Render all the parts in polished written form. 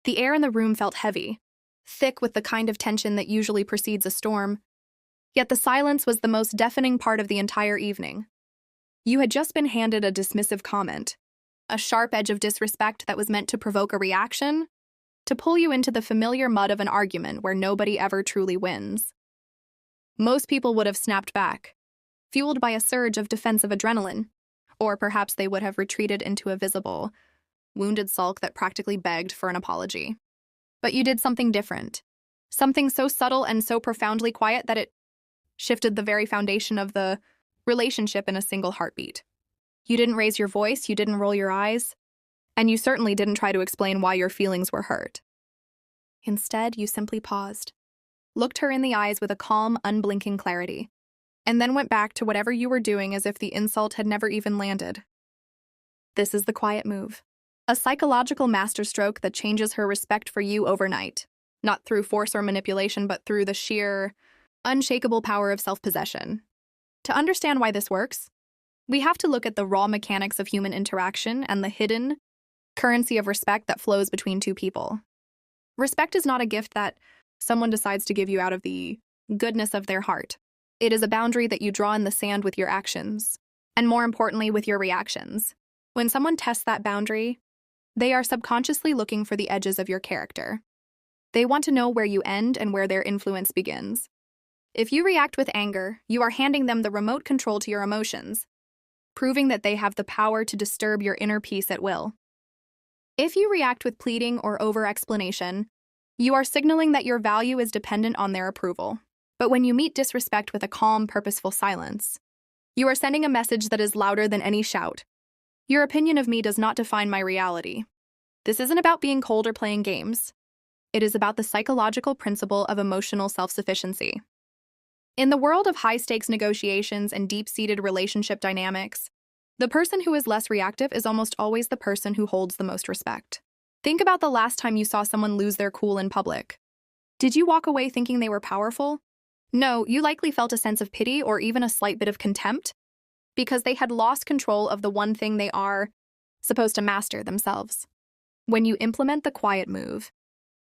The air in the room felt heavy, thick with the kind of tension that usually precedes a storm. Yet the silence was the most deafening part of the entire evening. You had just been handed a dismissive comment, a sharp edge of disrespect that was meant to provoke a reaction, to pull you into the familiar mud of an argument where nobody ever truly wins. Most people would have snapped back, fueled by a surge of defensive adrenaline, or perhaps they would have retreated into a visible, wounded sulk that practically begged for an apology. But you did something different, something so subtle and so profoundly quiet that it shifted the very foundation of the relationship in a single heartbeat. You didn't raise your voice, you didn't roll your eyes, and you certainly didn't try to explain why your feelings were hurt. Instead, you simply paused, looked her in the eyes with a calm, unblinking clarity, and then went back to whatever you were doing as if the insult had never even landed. This is the quiet move, a psychological masterstroke that changes her respect for you overnight, not through force or manipulation, but through the sheer, unshakable power of self-possession. To understand why this works, we have to look at the raw mechanics of human interaction and the hidden currency of respect that flows between two people. Respect is not a gift that someone decides to give you out of the goodness of their heart. It is a boundary that you draw in the sand with your actions, and more importantly, with your reactions. When someone tests that boundary, they are subconsciously looking for the edges of your character. They want to know where you end and where their influence begins. If you react with anger, you are handing them the remote control to your emotions, proving that they have the power to disturb your inner peace at will. If you react with pleading or over-explanation, you are signaling that your value is dependent on their approval. But when you meet disrespect with a calm, purposeful silence, you are sending a message that is louder than any shout. Your opinion of me does not define my reality. This isn't about being cold or playing games. It is about the psychological principle of emotional self-sufficiency. In the world of high-stakes negotiations and deep-seated relationship dynamics, the person who is less reactive is almost always the person who holds the most respect. Think about the last time you saw someone lose their cool in public. Did you walk away thinking they were powerful? No, you likely felt a sense of pity or even a slight bit of contempt because they had lost control of the one thing they are supposed to master themselves. When you implement the quiet move,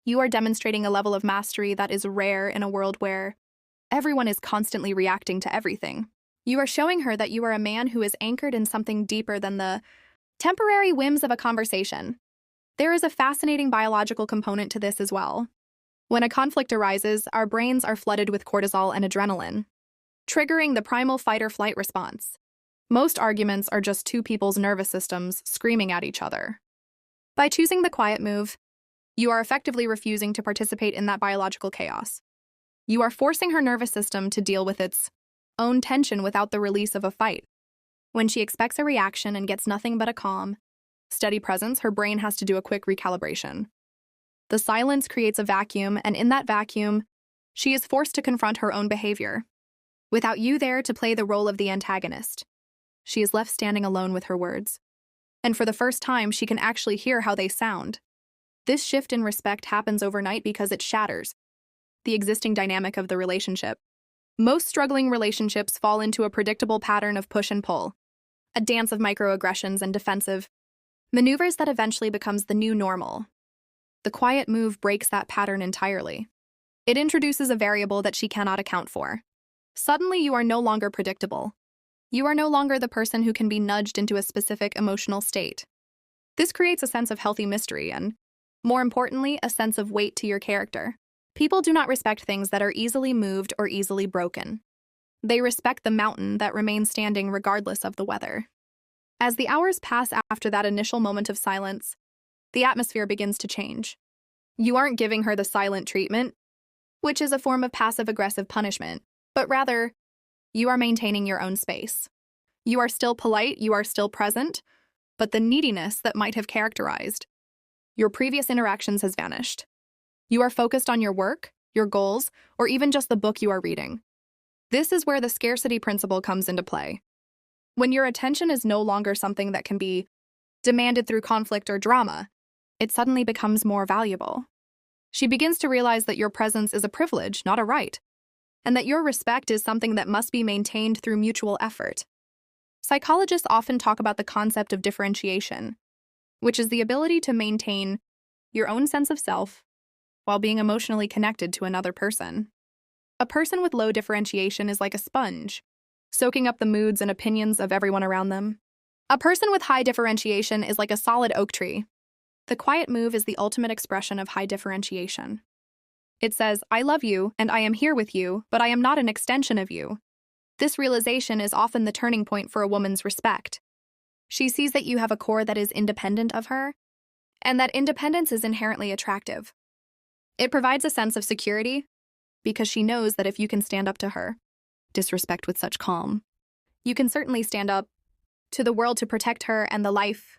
you are demonstrating a level of mastery that is rare in a world where everyone is constantly reacting to everything. You are showing her that you are a man who is anchored in something deeper than the temporary whims of a conversation. There is a fascinating biological component to this as well. When a conflict arises, our brains are flooded with cortisol and adrenaline, triggering the primal fight-or-flight response. Most arguments are just two people's nervous systems screaming at each other. By choosing the quiet move, you are effectively refusing to participate in that biological chaos. You are forcing her nervous system to deal with its own tension without the release of a fight. When she expects a reaction and gets nothing but a calm, steady presence, her brain has to do a quick recalibration. The silence creates a vacuum, and in that vacuum, she is forced to confront her own behavior. Without you there to play the role of the antagonist, she is left standing alone with her words. And for the first time, she can actually hear how they sound. This shift in respect happens overnight because it shatters the existing dynamic of the relationship. Most struggling relationships fall into a predictable pattern of push and pull, a dance of microaggressions and defensive maneuvers that eventually becomes the new normal. The quiet move breaks that pattern entirely. It introduces a variable that she cannot account for. Suddenly, you are no longer predictable. You are no longer the person who can be nudged into a specific emotional state. This creates a sense of healthy mystery and, more importantly, a sense of weight to your character. People do not respect things that are easily moved or easily broken. They respect the mountain that remains standing regardless of the weather. As the hours pass after that initial moment of silence, the atmosphere begins to change. You aren't giving her the silent treatment, which is a form of passive-aggressive punishment, but rather, you are maintaining your own space. You are still polite, you are still present, but the neediness that might have characterized your previous interactions has vanished. You are focused on your work, your goals, or even just the book you are reading. This is where the scarcity principle comes into play. When your attention is no longer something that can be demanded through conflict or drama, it suddenly becomes more valuable. She begins to realize that your presence is a privilege, not a right, and that your respect is something that must be maintained through mutual effort. Psychologists often talk about the concept of differentiation, which is the ability to maintain your own sense of self, while being emotionally connected to another person. A person with low differentiation is like a sponge, soaking up the moods and opinions of everyone around them. A person with high differentiation is like a solid oak tree. The quiet move is the ultimate expression of high differentiation. It says, I love you and I am here with you, but I am not an extension of you. This realization is often the turning point for a woman's respect. She sees that you have a core that is independent of her, and that independence is inherently attractive. It provides a sense of security, because she knows that if you can stand up to her, disrespect with such calm, you can certainly stand up to the world to protect her and the life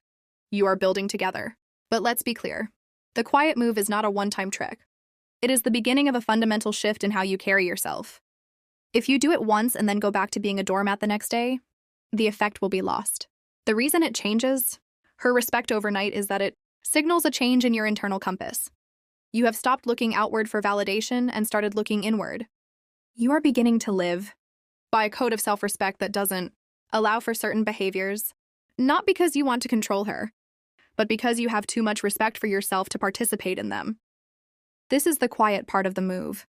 you are building together. But let's be clear, the quiet move is not a one-time trick. It is the beginning of a fundamental shift in how you carry yourself. If you do it once and then go back to being a doormat the next day, the effect will be lost. The reason it changes her respect overnight is that it signals a change in your internal compass. You have stopped looking outward for validation and started looking inward. You are beginning to live by a code of self-respect that doesn't allow for certain behaviors, not because you want to control her, but because you have too much respect for yourself to participate in them. This is the quiet part of the move.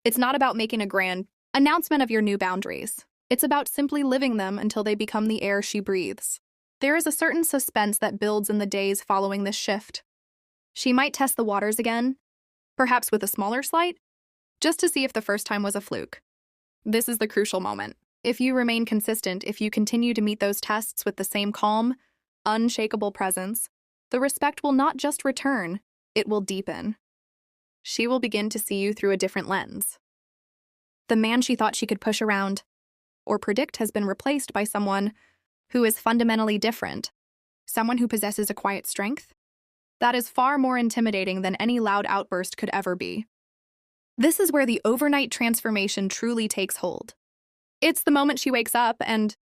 It's not about making a grand announcement of your new boundaries. It's about simply living them until they become the air she breathes. There is a certain suspense that builds in the days following this shift. She might test the waters again, perhaps with a smaller slight, just to see if the first time was a fluke. This is the crucial moment. If you remain consistent, if you continue to meet those tests with the same calm, unshakable presence, the respect will not just return, it will deepen. She will begin to see you through a different lens. The man she thought she could push around or predict has been replaced by someone who is fundamentally different, someone who possesses a quiet strength that is far more intimidating than any loud outburst could ever be. This is where the overnight transformation truly takes hold. It's the moment she wakes up and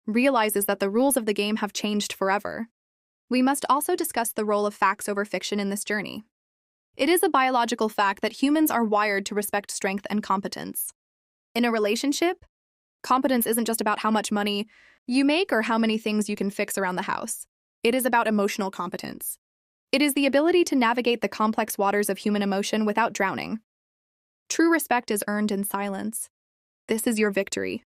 realizes that the rules of the game have changed forever. We must also discuss the role of facts over fiction in this journey. It is a biological fact that humans are wired to respect strength and competence. In a relationship, competence isn't just about how much money you make or how many things you can fix around the house. It is about emotional competence. It is the ability to navigate the complex waters of human emotion without drowning. True respect is earned in silence. This is your victory.